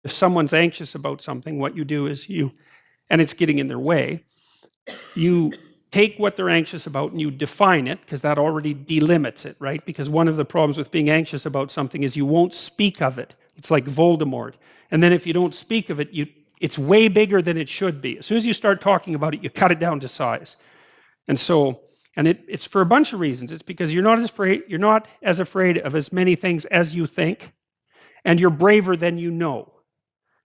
if someone's anxious about something, what you do is and it's getting in their way, you take what they're anxious about and you define it, because that already delimits it, right? Because one of the problems with being anxious about something is you won't speak of it. It's like Voldemort. And then if you don't speak of it, it's way bigger than it should be. As soon as you start talking about it, you cut it down to size. And so, it's for a bunch of reasons. It's because you're not as afraid of as many things as you think, and you're braver than you know,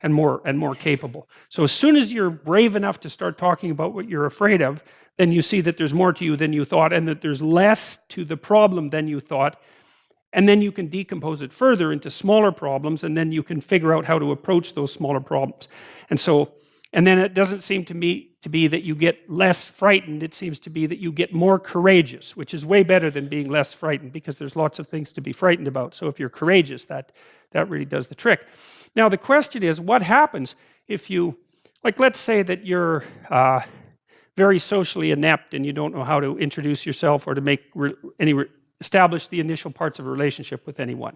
and more capable. So as soon as you're brave enough to start talking about what you're afraid of, then you see that there's more to you than you thought, and that there's less to the problem than you thought. And then you can decompose it further into smaller problems, and then you can figure out how to approach those smaller problems. And then it doesn't seem to me to be that you get less frightened. It seems to be that you get more courageous, which is way better than being less frightened, because there's lots of things to be frightened about. So if you're courageous, that really does the trick. Now the question is, what happens if you, like, let's say that you're very socially inept and you don't know how to introduce yourself or to make establish the initial parts of a relationship with anyone.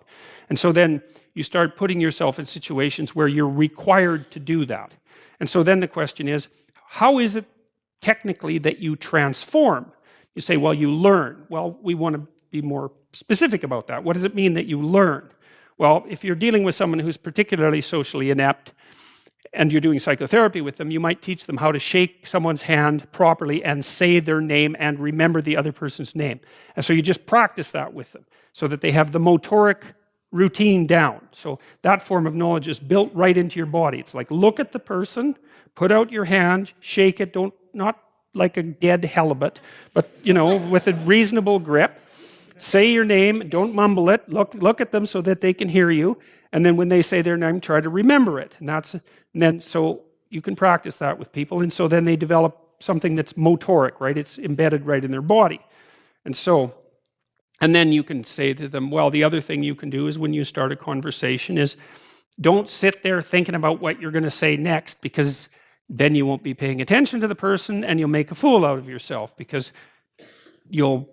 And so then you start putting yourself in situations where you're required to do that. And so then the question is, how is it technically that you transform? You say, well, you learn. Well, we want to be more specific about that. What does it mean that you learn? Well, if you're dealing with someone who's particularly socially inept and you're doing psychotherapy with them, you might teach them how to shake someone's hand properly and say their name and remember the other person's name. And so you just practice that with them so that they have the motoric routine down. So that form of knowledge is built right into your body. It's like, look at the person, put out your hand, shake it, not like a dead halibut, but with a reasonable grip. Say your name, don't mumble it, look at them so that they can hear you, and then when they say their name, try to remember it. And then so you can practice that with people, and so then they develop something that's motoric, right? It's embedded right in their body. And then you can say to them, well, the other thing you can do is when you start a conversation is don't sit there thinking about what you're going to say next, because then you won't be paying attention to the person and you'll make a fool out of yourself, because you'll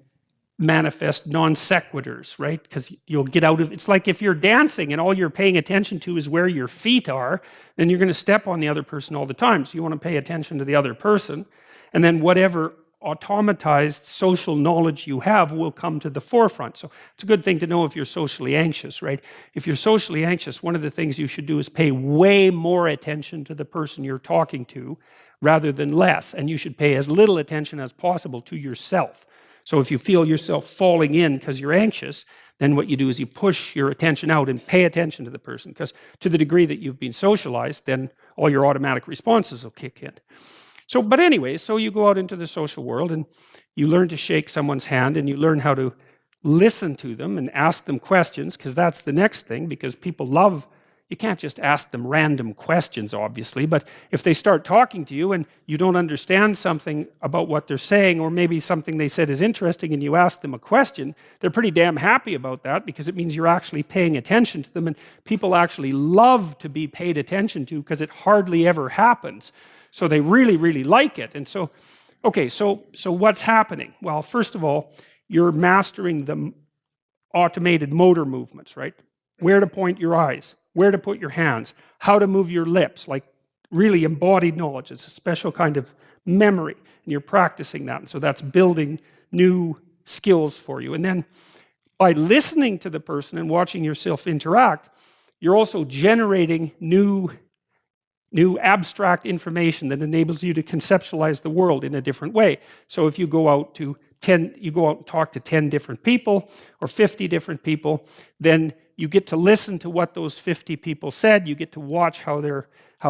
manifest non sequiturs, right? Because you'll get out of it's like if you're dancing and all you're paying attention to is where your feet are, then you're going to step on the other person all the time. So you want to pay attention to the other person, and then whatever automatized social knowledge you have will come to the forefront. So it's a good thing to know if you're socially anxious, right? If you're socially anxious, one of the things you should do is pay way more attention to the person you're talking to rather than less, and you should pay as little attention as possible to yourself. So if you feel yourself falling in because you're anxious, then what you do is you push your attention out and pay attention to the person, because to the degree that you've been socialized, then all your automatic responses will kick in. So, but anyway, so you go out into the social world and you learn to shake someone's hand, and you learn how to listen to them and ask them questions, because that's the next thing, because people love, you can't just ask them random questions, obviously, but if they start talking to you and you don't understand something about what they're saying, or maybe something they said is interesting and you ask them a question, they're pretty damn happy about that, because it means you're actually paying attention to them, and people actually love to be paid attention to because it hardly ever happens. So they really, really like it. And so, okay, so what's happening? Well, first of all, you're mastering the automated motor movements, right? Where to point your eyes, where to put your hands, how to move your lips, like really embodied knowledge. It's a special kind of memory, and you're practicing that. And so that's building new skills for you. And then by listening to the person and watching yourself interact, you're also generating new abstract information that enables you to conceptualize the world in a different way. So if you go out and talk to 10 different people or 50 different people, then you get to listen to what those 50 people said, you get to watch how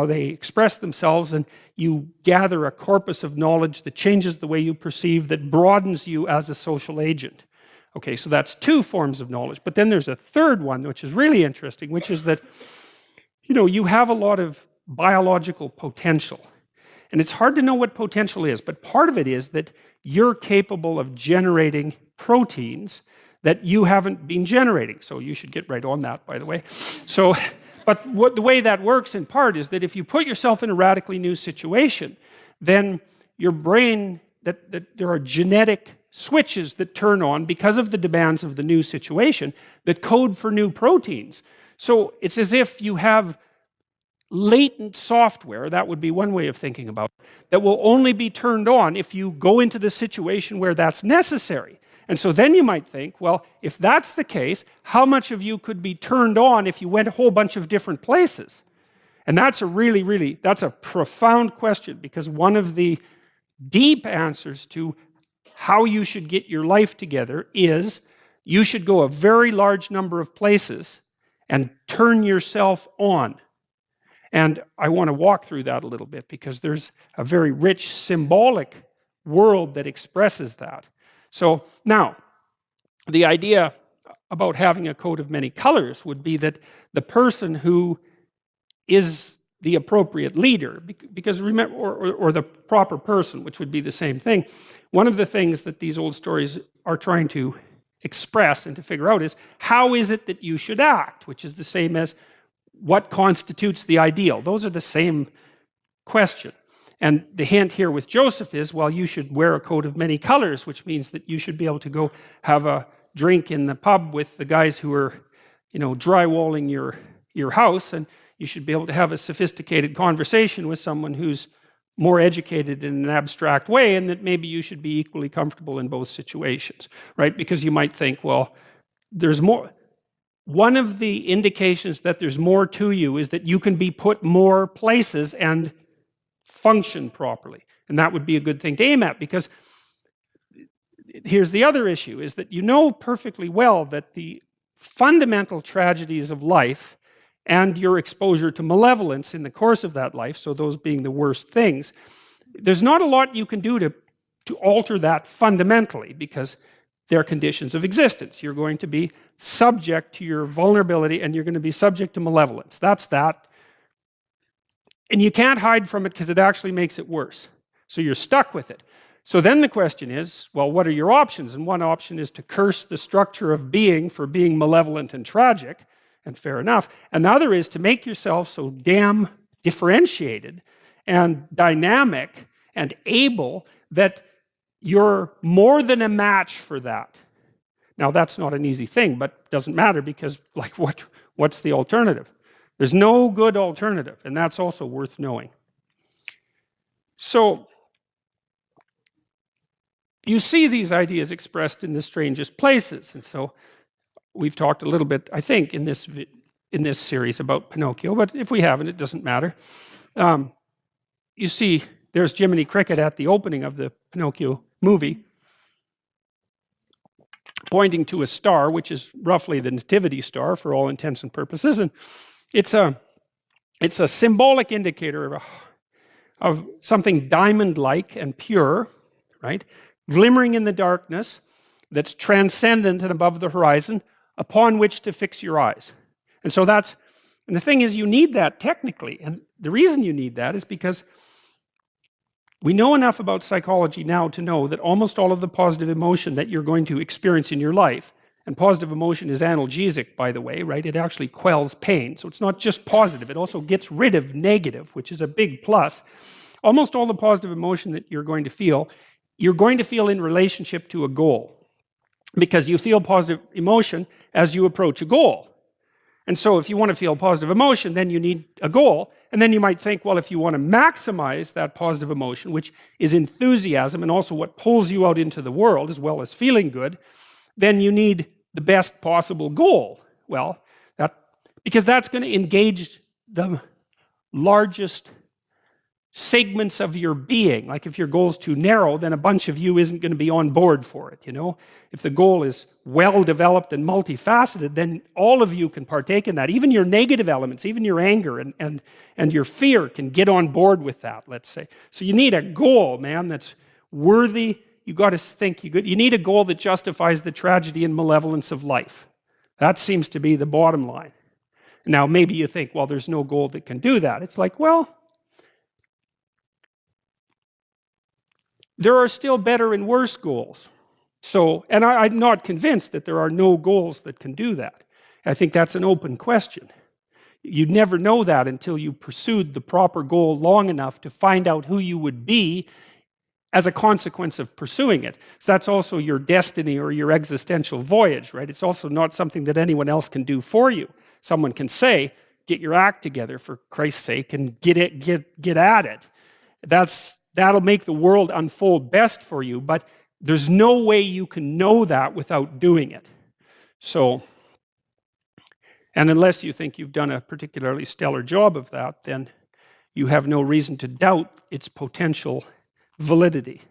they express themselves, and you gather a corpus of knowledge that changes the way you perceive, that broadens you as a social agent. Okay, so that's two forms of knowledge. But then there's a third one, which is really interesting, which is that, you have a lot of biological potential. And it's hard to know what potential is, but part of it is that you're capable of generating proteins that you haven't been generating. So you should get right on that, by the way. So, but the way that works in part is that if you put yourself in a radically new situation, then your brain, that there are genetic switches that turn on because of the demands of the new situation that code for new proteins. So it's as if you have latent software, that would be one way of thinking about it, that will only be turned on if you go into the situation where that's necessary. And so then you might think, well, if that's the case, how much of you could be turned on if you went a whole bunch of different places? And that's a that's a profound question, because one of the deep answers to how you should get your life together is you should go a very large number of places and turn yourself on. And I want to walk through that a little bit, because there's a very rich symbolic world that expresses that. So now, the idea about having a coat of many colors would be that the person who is the appropriate leader, because remember, or the proper person, which would be the same thing. One of the things that these old stories are trying to express and to figure out is, how is it that you should act, which is the same as what constitutes the ideal. Those are the same question. And the hint here with Joseph is, well, you should wear a coat of many colors, which means that you should be able to go have a drink in the pub with the guys who are, drywalling your house, and you should be able to have a sophisticated conversation with someone who's more educated in an abstract way, and that maybe you should be equally comfortable in both situations, right? Because you might think, well, there's more. One of the indications that there's more to you is that you can be put more places and function properly. And that would be a good thing to aim at, because here's the other issue, is that you know perfectly well that the fundamental tragedies of life and your exposure to malevolence in the course of that life, so those being the worst things, there's not a lot you can do to alter that fundamentally, because they're conditions of existence. You're going to be subject to your vulnerability, and you're going to be subject to malevolence. That's that. And you can't hide from it, because it actually makes it worse. So you're stuck with it. So then the question is, well, what are your options? And one option is to curse the structure of being for being malevolent and tragic, and fair enough. Another is to make yourself so damn differentiated and dynamic and able that you're more than a match for that. Now, that's not an easy thing, but doesn't matter, because, like, what's the alternative? There's no good alternative, and that's also worth knowing. So, you see these ideas expressed in the strangest places, and so we've talked a little bit, I think, in this series about Pinocchio, but if we haven't, it doesn't matter. You see, there's Jiminy Cricket at the opening of the Pinocchio movie, pointing to a star, which is roughly the nativity star for all intents and purposes, and it's a symbolic indicator of something diamond-like and pure, right? Glimmering in the darkness, that's transcendent and above the horizon, upon which to fix your eyes. And so and the thing is, you need that technically, and the reason you need that is because we know enough about psychology now to know that almost all of the positive emotion that you're going to experience in your life, and positive emotion is analgesic, by the way, right? It actually quells pain. So it's not just positive, it also gets rid of negative, which is a big plus. Almost all the positive emotion that you're going to feel in relationship to a goal, because you feel positive emotion as you approach a goal. And so if you want to feel positive emotion, then you need a goal. And then you might think, well, if you want to maximize that positive emotion, which is enthusiasm and also what pulls you out into the world as well as feeling good, then you need the best possible goal. Well, because that's going to engage the largest segments of your being. Like, if your goal's too narrow, then a bunch of you isn't going to be on board for it, If the goal is well-developed and multifaceted, then all of you can partake in that. Even your negative elements, even your anger and your fear can get on board with that, let's say. So you need a goal, man, that's worthy. You got to think, you need a goal that justifies the tragedy and malevolence of life. That seems to be the bottom line. Now, maybe you think, well, there's no goal that can do that. It's like, well, there are still better and worse goals. So, and I'm not convinced that there are no goals that can do that. I think that's an open question. You'd never know that until you pursued the proper goal long enough to find out who you would be as a consequence of pursuing it. So that's also your destiny or your existential voyage, right? It's also not something that anyone else can do for you. Someone can say, get your act together, for Christ's sake, and get at it. That'll make the world unfold best for you, but there's no way you can know that without doing it. So, and unless you think you've done a particularly stellar job of that, then you have no reason to doubt its potential validity.